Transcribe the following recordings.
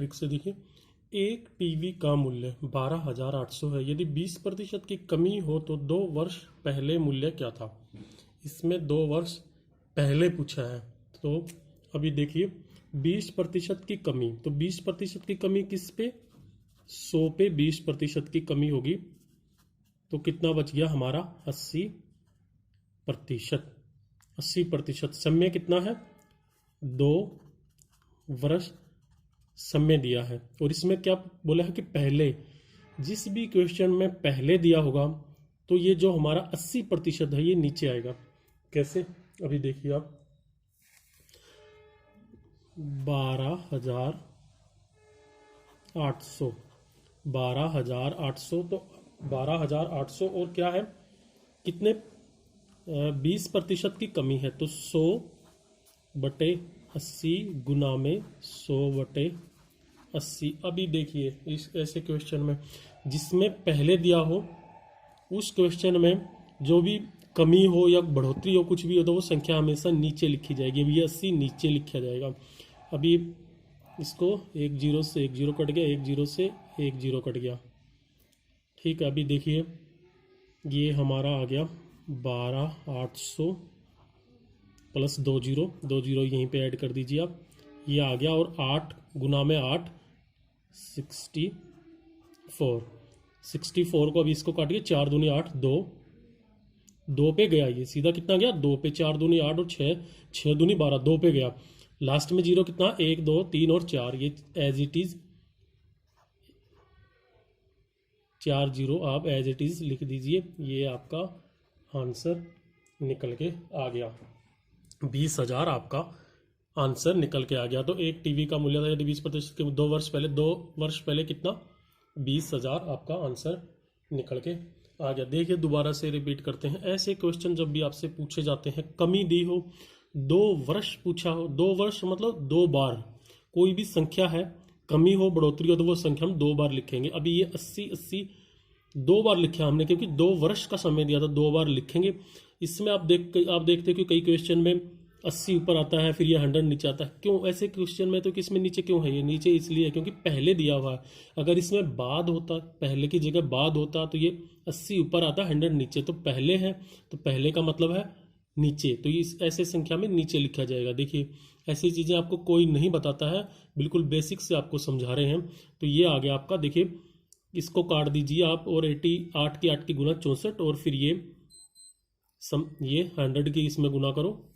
Trick से देखिए, एक टीवी का मूल्य 12,800 है। यदि 20% की कमी हो तो 2 वर्ष पहले मूल्य क्या था। इसमें 2 वर्ष पहले पूछा है। तो अभी देखिए 20% की कमी, तो 20% की कमी किस पे, 100 पे 20% की कमी होगी तो कितना बच गया हमारा 80%। 80% समय कितना है, 2 वर्ष समय दिया है। और इसमें क्या बोला है कि पहले, जिस भी क्वेश्चन में पहले दिया होगा तो ये जो हमारा 80% है ये नीचे आएगा। कैसे, अभी देखिए आप 12,800, 12,800 तो 12,800 और क्या है, कितने 20% की कमी है तो 100/80 गुना में 100/80। अभी देखिए इस ऐसे क्वेश्चन में जिसमें पहले दिया हो उस क्वेश्चन में जो भी कमी हो या बढ़ोतरी हो कुछ भी हो तो वो संख्या हमेशा नीचे लिखी जाएगी। अभी 80 नीचे लिखा जाएगा। अभी इसको 1 0 से 1 0 कट गया, 1 0 से 1 0 कट गया। ठीक है, अभी देखिए ये हमारा आ गया 12,800 प्लस 2 0, 2 0 यहीं पे ऐड कर दीजिए आप, ये आ गया। और 8 गुना में 8 64, 64 को अभी इसको काटिए, 4 दूनी 8, 2 पे गया, ये सीधा कितना गया 2 पे, 4 दूनी 8 और 6 दूनी 12, 2 पे गया। लास्ट में 0 कितना, 1 2 3 और 4, ये एज इट इज 4 0 आप एज इट इज लिख दीजिए। ये आपका आंसर निकल के आ गया, 20,000 आपका आंसर निकल के आ गया। तो एक टीवी का मूल्य था यदि 20% के 2 वर्ष पहले, 2 वर्ष पहले कितना, 20,000 आपका आंसर निकल के आ गया। देखिए दोबारा से रिपीट करते हैं। ऐसे क्वेश्चन जब भी आपसे पूछे जाते हैं, कमी दी हो, 2 वर्ष पूछा हो, 2 वर्ष मतलब 2 बार, कोई भी संख्या है कमी हो बढ़ोतरी हो तो वो संख्या हम 2 बार लिखेंगे। अभी ये 80 2 बार लिखा हमने क्योंकि 2 वर्ष का समय दिया था, 2 बार लिखेंगे। इसमें आप देखते हैं कि कई क्वेश्चन में 80 ऊपर आता है फिर ये 100 नीचे आता है। क्यों ऐसे क्वेश्चन में, तो किसमें नीचे क्यों है, ये नीचे इसलिए है क्योंकि पहले दिया हुआ है। अगर इसमें बाद होता, पहले की जगह बाद होता तो ये 80 ऊपर आता, 100 नीचे, तो पहले है तो पहले का मतलब है नीचे, तो इस ऐसे संख्या में नीचे लिखा जाएगा। देखिए ऐसी चीज़ें आपको कोई नहीं बताता है, बिल्कुल बेसिक से आपको समझा रहे हैं। तो ये आ गया आपका, देखिए इसको काट दीजिए आप और 80, 8 की 8 की गुना 64 और फिर ये 100 की इसमें गुना करो,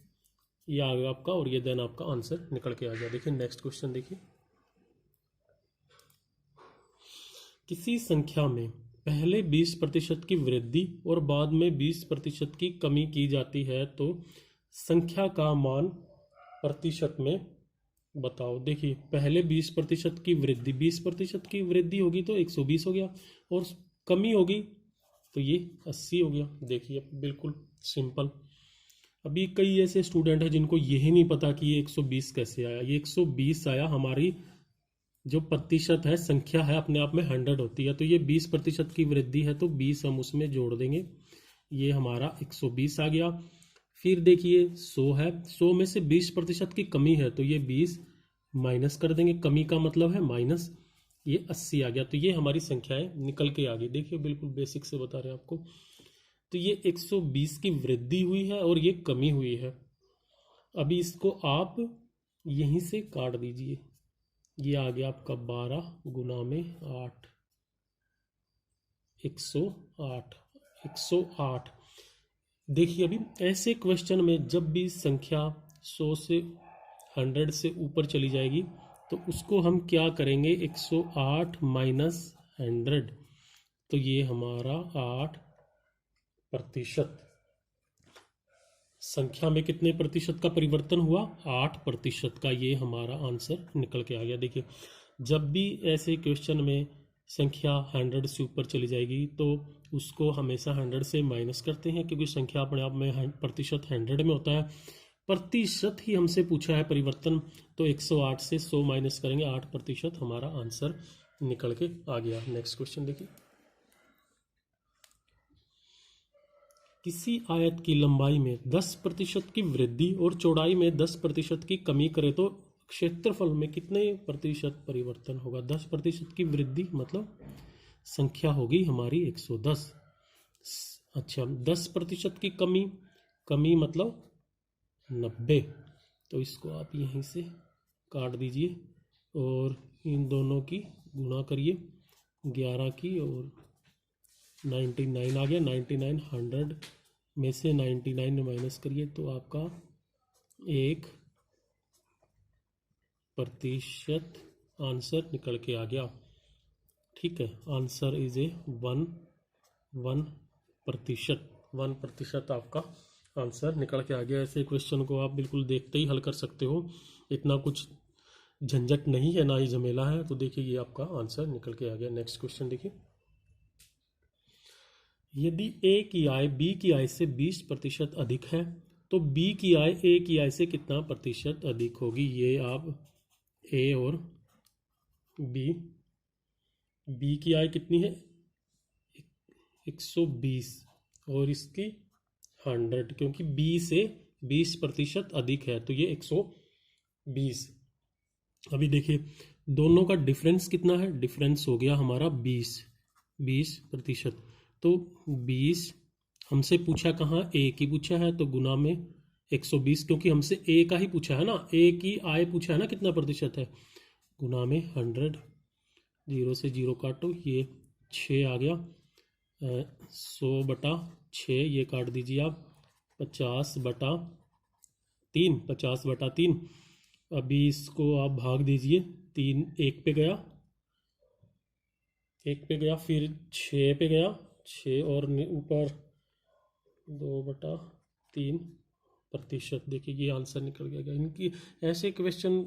ये आ गया आपका और ये देन आपका आंसर निकल के आ गया। देखिए नेक्स्ट क्वेश्चन देखिए, किसी संख्या में पहले 20% की वृद्धि और बाद में 20% की कमी की जाती है तो संख्या का मान प्रतिशत में बताओ। देखिए पहले 20% की वृद्धि, 20% की वृद्धि होगी तो 120 हो गया और कमी होगी तो ये 80 हो गया। देखिए बिल्कुल सिंपल। अभी कई ऐसे स्टूडेंट हैं जिनको यही नहीं पता कि ये 120 कैसे आया। ये 120 आया, हमारी जो प्रतिशत है संख्या है अपने आप में 100 होती है, तो ये 20% की वृद्धि है तो 20 हम उसमें जोड़ देंगे, ये हमारा 120 आ गया। फिर देखिए 100 है, 100 में से 20% की कमी है तो ये 20 माइनस कर देंगे, कमी का मतलब है माइनस, ये 80 आ गया। तो ये हमारी संख्याएं निकल के आ गई। देखिए बिल्कुल बेसिक से बता रहे हैं आपको। तो ये 120 की वृद्धि हुई है और ये कमी हुई है। अभी इसको आप यहीं से काट दीजिए, ये आ गया आपका 12 गुना में 8, 108, 108। देखिए अभी ऐसे क्वेश्चन में जब भी संख्या 100 से 100 से ऊपर चली जाएगी तो उसको हम क्या करेंगे, 108 माइनस 100, तो ये हमारा 8%। संख्या में कितने प्रतिशत का परिवर्तन हुआ, 8% का, ये हमारा आंसर निकल के आ गया। देखिए जब भी ऐसे क्वेश्चन में संख्या 100 से ऊपर चली जाएगी तो उसको हमेशा 100 से माइनस करते हैं क्योंकि संख्या अपने आप में प्रतिशत 100 में होता है। प्रतिशत ही हमसे पूछा है परिवर्तन, तो 108 से 100 माइनस करेंगे, 8% हमारा आंसर निकल के आ गया। नेक्स्ट क्वेश्चन देखिए, किसी आयत की लंबाई में 10% की वृद्धि और चौड़ाई में 10% की कमी करे तो क्षेत्रफल में कितने प्रतिशत परिवर्तन होगा? 10% की वृद्धि मतलब संख्या होगी हमारी 110। अच्छा, 10% की कमी, कमी मतलब 90। तो इसको आप यहीं से काट दीजिए और इन दोनों की गुणा करिए, 11 की और 99 आ गया। 99 100 में से 99 माइनस करिए तो आपका 1% आंसर निकल के आ गया। ठीक है, आंसर इज ए 1% आपका आंसर निकल के आ गया। ऐसे क्वेश्चन को आप बिल्कुल देखते ही हल कर सकते हो, इतना कुछ झंझट नहीं है, ना ही झमेला है। तो देखिए ये आपका आंसर निकल के आ गया। नेक्स्ट क्वेश्चन देखिए, यदि ए की आय बी की आय से 20% अधिक है तो बी की आय ए की आय से कितना प्रतिशत अधिक होगी? ये आप ए और बी की आय कितनी है? 120 और इसकी 100, क्योंकि बी से 20% अधिक है तो ये 120। अभी देखिए दोनों का डिफरेंस कितना है? डिफरेंस हो गया हमारा 20%। तो 20 हमसे पूछा कहाँ? ए की पूछा है तो गुना में 120, क्योंकि हमसे ए का ही पूछा है ना, ए की आय पूछा है ना कितना प्रतिशत है, गुना में 100। 0 से 0 काटो, ये 6 आ गया। 100/6 ये काट दीजिए आप। 50/3, 50/3। अभी इसको आप भाग दीजिए, 3 1 पे गया, 1 पे गया, फिर 6 पे गया, 6 और ऊपर 2/3%। देखिए ये आंसर निकल गया। इनकी ऐसे क्वेश्चन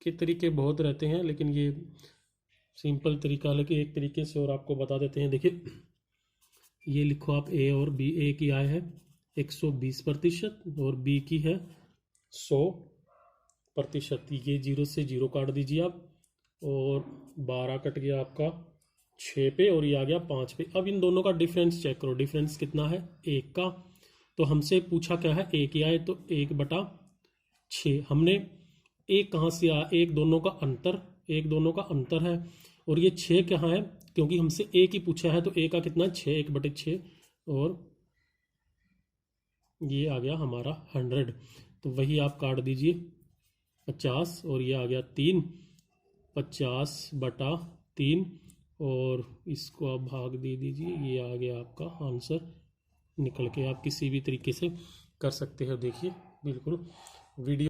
के तरीके बहुत रहते हैं, लेकिन ये सिंपल तरीका लेके एक तरीके से और आपको बता देते हैं। देखिए ये लिखो आप ए और बी, ए की आय है 120% और बी की है 100%। ये 0 से 0 काट दीजिए आप और 12 कट गया आपका 6 पे और ये आ गया 5 पे। अब इन दोनों का डिफरेंस चेक करो, डिफरेंस कितना है? 1 का। तो हमसे पूछा क्या है? ए की आय, तो 1/6। हमने एक कहाँ से आया? एक दोनों का अंतर है। और ये 6 कहाँ है? क्योंकि हमसे ए की पूछा है तो ए का कितना? 6, 1/6 और ये आ गया हमारा 100। तो वही आप काट दीजिए 50 और ये आ गया 3, 50/3 और इसको आप भाग दे दीजिए, ये आ गया आपका आंसर निकल के। आप किसी भी तरीके से कर सकते हो। देखिए बिल्कुल वीडियो